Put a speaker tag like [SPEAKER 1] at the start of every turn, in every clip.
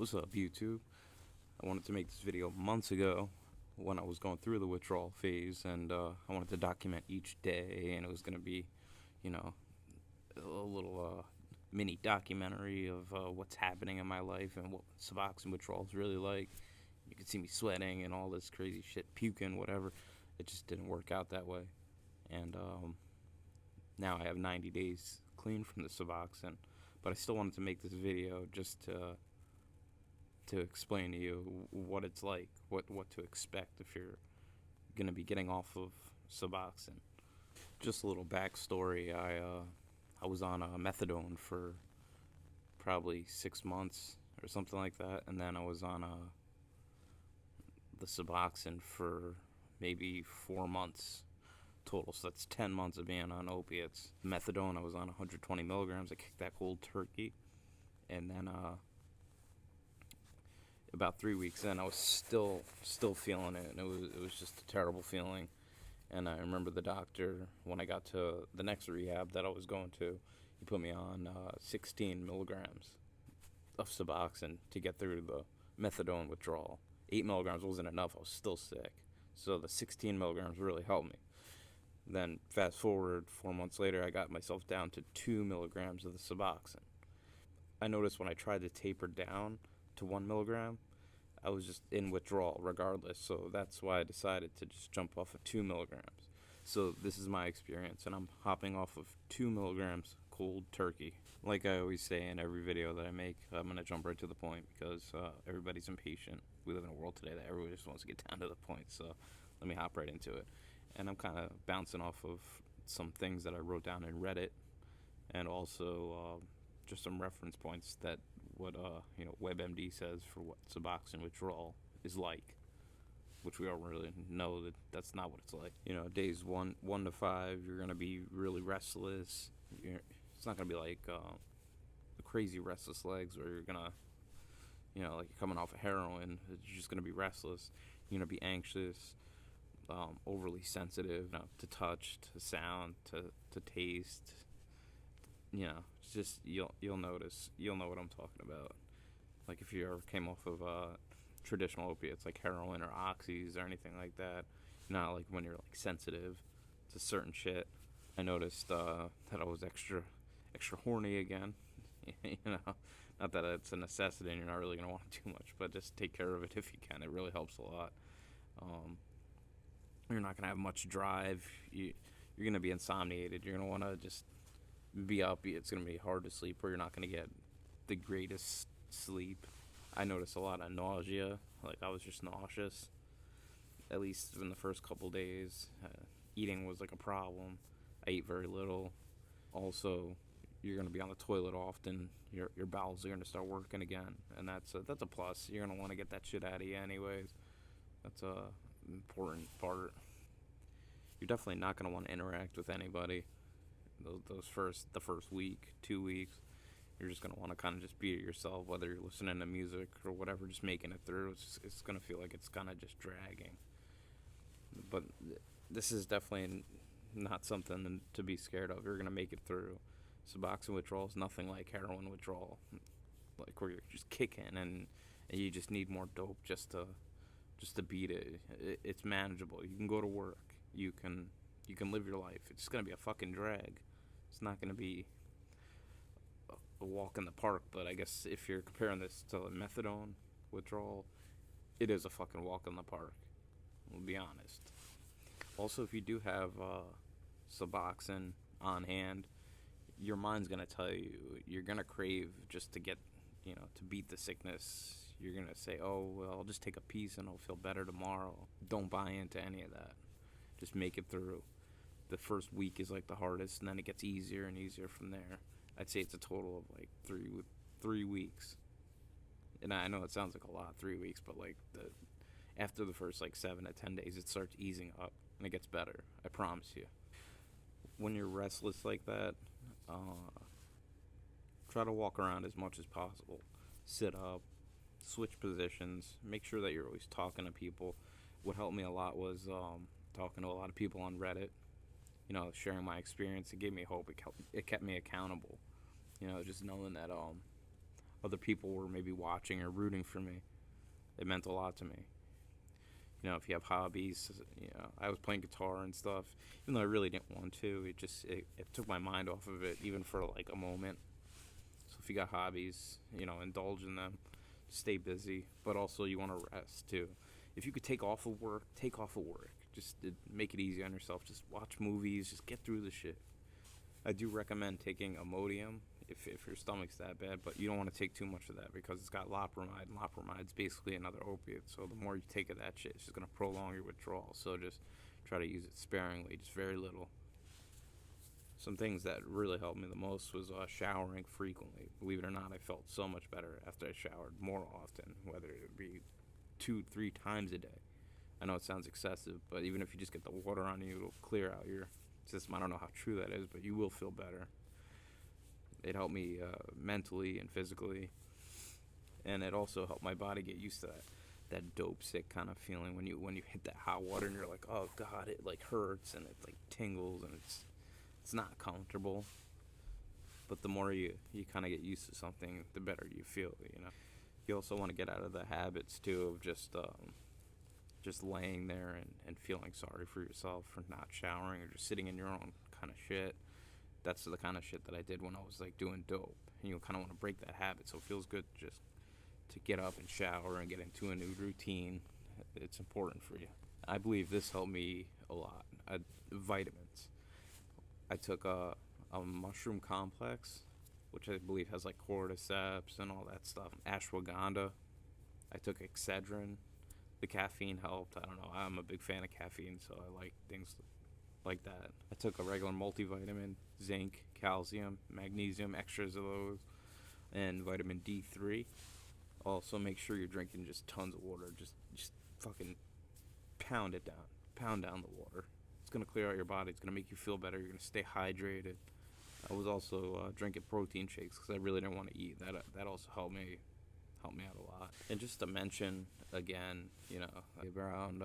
[SPEAKER 1] What's up, YouTube? I wanted to make this video months ago when I was going through the withdrawal phase, and I wanted to document each day, and it was going to be, you know, a little mini documentary of what's happening in my life and what Suboxone withdrawal is really like. You can see me sweating and all this crazy shit, puking, whatever. It just didn't work out that way, and now I have 90 days clean from the Suboxone, but I still wanted to make this video just to explain to you what it's like, what to expect if you're gonna be getting off of Suboxone. Just a little backstory. I was on methadone for probably 6 months or something like that, and then I was on the Suboxone for maybe 4 months total. So that's 10 months of being on opiates. Methadone, I was on 120 milligrams. I kicked that cold turkey, and then about 3 weeks in, I was still feeling it, and it was just a terrible feeling. And I remember the doctor, when I got to the next rehab that I was going to, he put me on 16 milligrams of Suboxone to get through the methadone withdrawal. 8 milligrams wasn't enough. I was still sick, so the 16 milligrams really helped me. Then fast forward 4 months later, I got myself down to 2 milligrams of the Suboxone. I noticed when I tried to taper down to 1 milligram, I was just in withdrawal regardless. So that's why I decided to just jump off of 2 milligrams. So this is my experience, and I'm hopping off of 2 milligrams cold turkey. Like I always say in every video that I make, I'm going to jump right to the point because everybody's impatient. We live in a world today that everybody just wants to get down to the point. So let me hop right into it. And I'm kind of bouncing off of some things that I wrote down in Reddit, and also just some reference points that what WebMD says for what Suboxone withdrawal is like, which we all really know that that's not what it's like. Days one to 5, you're gonna be really restless. It's not gonna be like the crazy restless legs where you're gonna, like you're coming off of heroin. You're just gonna be restless. You're gonna be anxious, overly sensitive, to touch, to sound, to taste. It's just you'll notice. You'll know what I'm talking about. Like if you ever came off of traditional opiates like heroin or oxys or anything like that, not like when you're like sensitive to certain shit. I noticed that I was extra horny again. Not that it's a necessity and you're not really gonna want too much, but just take care of it if you can. It really helps a lot. You're not gonna have much drive. You're gonna be insomniated. You're gonna want to just be up. It's gonna be hard to sleep, or you're not gonna get the greatest sleep. I noticed a lot of nausea. Like I was just nauseous, at least in the first couple days. Eating was like a problem. I ate very little. Also, you're gonna be on the toilet often. Your bowels are gonna start working again, and that's a plus. You're gonna want to get that shit out of you anyways. That's a important part. You're definitely not gonna want to interact with anybody. The first week, 2 weeks, you're just gonna want to kind of just be it yourself, whether you're listening to music or whatever, just making it through. It's gonna feel like it's kind of just dragging. But this is definitely not something to be scared of. You're gonna make it through. Suboxone withdrawal is nothing like heroin withdrawal, like where you're just kicking and you just need more dope just to beat it. It's manageable. You can go to work. You can live your life. It's just gonna be a fucking drag. It's not gonna be a walk in the park. But I guess if you're comparing this to a methadone withdrawal, it is a fucking walk in the park. We'll be honest. Also, if you do have Suboxone on hand, your mind's gonna tell you you're gonna crave just to get, to beat the sickness. You're gonna say, "Oh well, I'll just take a piece and I'll feel better tomorrow." Don't buy into any of that. Just make it through. The first week is like the hardest, and then it gets easier and easier from there. I'd say it's a total of like 3 weeks. And I know it sounds like a lot, 3 weeks, but like after the first like 7 to 10 days, it starts easing up and it gets better. I promise you. When you're restless like that, try to walk around as much as possible. Sit up, switch positions, make sure that you're always talking to people. What helped me a lot was talking to a lot of people on Reddit, sharing my experience. It gave me hope. It kept me accountable, just knowing that other people were maybe watching or rooting for me. It meant a lot to me. If you have hobbies, I was playing guitar and stuff, even though I really didn't want to. It took my mind off of it, even for like a moment. So if you got hobbies, indulge in them, stay busy, but also you want to rest too. If you could take off of work, take off of work. Just make it easy on yourself. Just watch movies. Just get through the shit. I do recommend taking Imodium if your stomach's that bad, but you don't want to take too much of that because it's got loperamide, and loperamide's basically another opiate. So the more you take of that shit, it's just going to prolong your withdrawal. So just try to use it sparingly, just very little. Some things that really helped me the most was showering frequently. Believe it or not, I felt so much better after I showered more often, whether it be 2-3 times a day. I know it sounds excessive, but even if you just get the water on you, it'll clear out your system. I don't know how true that is, but you will feel better. It helped me mentally and physically, and it also helped my body get used to that dope sick kind of feeling when you hit that hot water and you're like, oh god, it like hurts and it like tingles and it's not comfortable. But the more you kind of get used to something, the better you feel. You also want to get out of the habits too of just laying there and feeling sorry for yourself for not showering or just sitting in your own kind of shit. That's the kind of shit that I did when I was like doing dope. And you kind of want to break that habit, so it feels good just to get up and shower and get into a new routine. It's important for you. I believe this helped me a lot. Vitamins. I took a mushroom complex, which I believe has like cordyceps and all that stuff. Ashwagandha. I took Excedrin. The caffeine helped. I don't know. I'm a big fan of caffeine, so I like things like that. I took a regular multivitamin, zinc, calcium, magnesium, extras of those, and vitamin D3. Also, make sure you're drinking just tons of water. Just fucking pound it down. Pound down the water. It's gonna clear out your body. It's gonna make you feel better. You're gonna stay hydrated. I was also drinking protein shakes because I really didn't want to eat. That also helped me out a lot. And just to mention again, around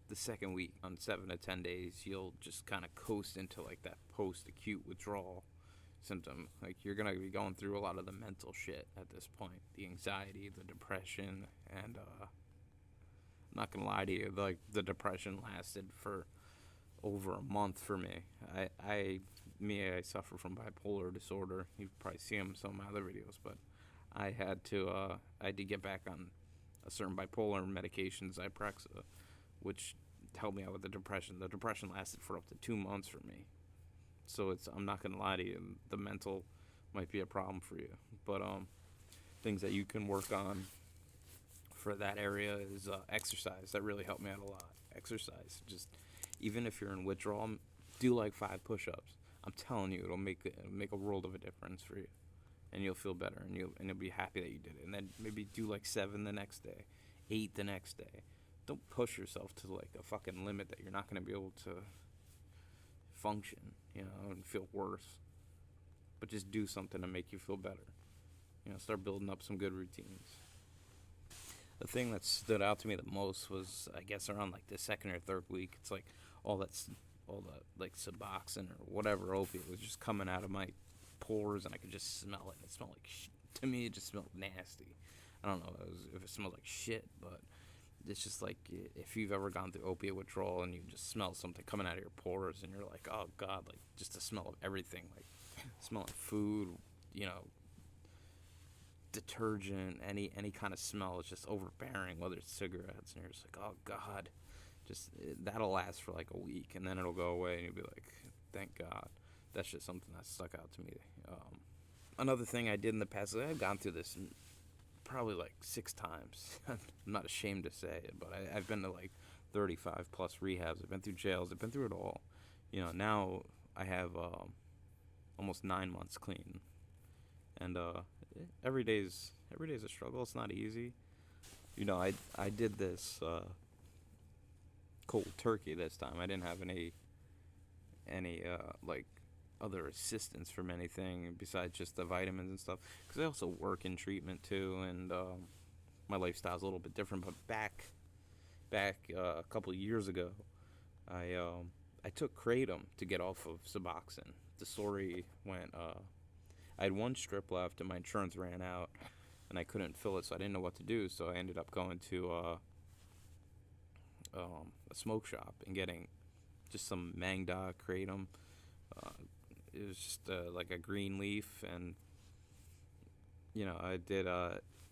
[SPEAKER 1] the second week, on 7 to 10 days, you'll just kind of coast into like that post-acute withdrawal symptom. Like you're gonna be going through a lot of the mental shit at this point, the anxiety, the depression, and I'm not gonna lie to you, like the depression lasted for over a month for me. I suffer from bipolar disorder. You've probably seen them in some of my other videos, but I had to get back on a certain bipolar medication, Zyprexa, which helped me out with the depression. The depression lasted for up to 2 months for me. So I'm not gonna lie to you, the mental might be a problem for you. But things that you can work on for that area is exercise. That really helped me out a lot. Exercise, just even if you're in withdrawal, do like 5 push-ups. I'm telling you, it'll make a world of a difference for you, and you'll feel better, and you'll be happy that you did it. And then maybe do like 7 the next day, 8 the next day. Don't push yourself to like a fucking limit that you're not going to be able to function, and feel worse. But just do something to make you feel better. Start building up some good routines. The thing that stood out to me the most was, I guess, around like the second or third week. It's like all the like Suboxone or whatever opiate was just coming out of my pores, and I could just smell it. It smelled like to me, it just smelled nasty. I don't know if it smelled like shit, but it's just like if you've ever gone through opiate withdrawal and you just smell something coming out of your pores, and you're like, oh god, like just the smell of everything, like smelling food, detergent, any kind of smell is just overbearing, whether it's cigarettes, and you're just like, oh god, that'll last for like a week, and then it'll go away, and you'll be like, thank god. That's just something that stuck out to me. Another thing I did in the past, I've gone through this probably like 6 times. I'm not ashamed to say it, but I've been to like 35 plus rehabs. I've been through jails. I've been through it all. Now I have almost 9 months clean, and every day's a struggle. It's not easy. I did this cold turkey this time. I didn't have any like other assistance from anything besides just the vitamins and stuff, because I also work in treatment too, and my lifestyle's a little bit different. But back a couple of years ago, I took kratom to get off of Suboxone. The story went I had one strip left, and my insurance ran out, and I couldn't fill it, so I didn't know what to do. So I ended up going to a smoke shop and getting just some Mangda kratom. Uh, it was just like a green leaf, and I did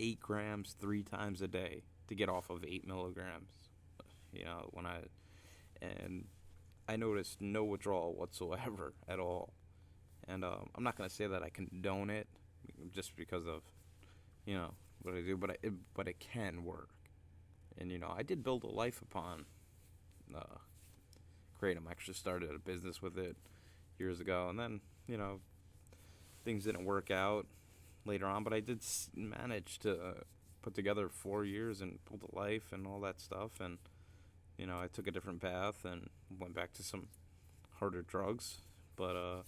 [SPEAKER 1] 8 grams 3 times a day to get off of 8 milligrams. When and I noticed no withdrawal whatsoever at all. And I'm not gonna say that I condone it, just because of what I do, but it can work. And I did build a life upon uh, kratom. I actually started a business with it years ago, and then things didn't work out later on, but I did manage to put together 4 years and build a life and all that stuff. And I took a different path and went back to some harder drugs, but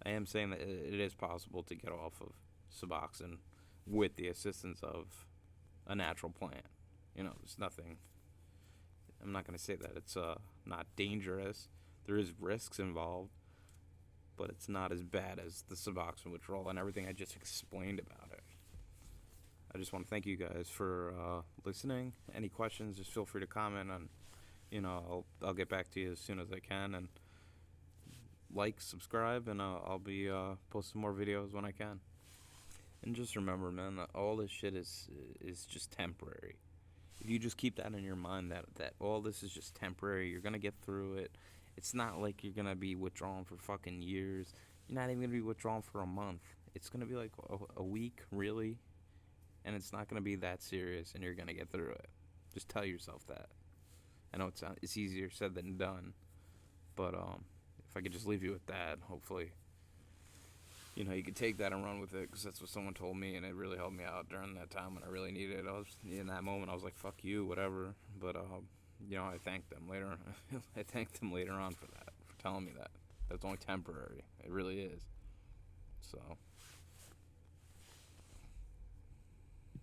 [SPEAKER 1] I am saying that it is possible to get off of Suboxone with the assistance of a natural plant. There's nothing. I'm not going to say that it's not dangerous. There is risks involved, but it's not as bad as the Suboxone withdrawal and everything I just explained about it. I just want to thank you guys for listening. Any questions, just feel free to comment on. I'll get back to you as soon as I can, and like, subscribe, and I'll be posting more videos when I can. And just remember, man, that all this shit is just temporary. If you just keep that in your mind, that all this is just temporary, you're gonna get through it. It's not like you're gonna be withdrawn for fucking years. You're not even gonna be withdrawn for a month. It's gonna be like a week, really, and it's not gonna be that serious, and you're gonna get through it. Just tell yourself that. I know it's easier said than done, but if I could just leave you with that, hopefully, you could take that and run with it, because that's what someone told me, and it really helped me out during that time when I really needed it. I was in that moment, I was like, "Fuck you, whatever." But I thanked them later. I thanked them later on for that, for telling me that. That's only temporary. It really is. So.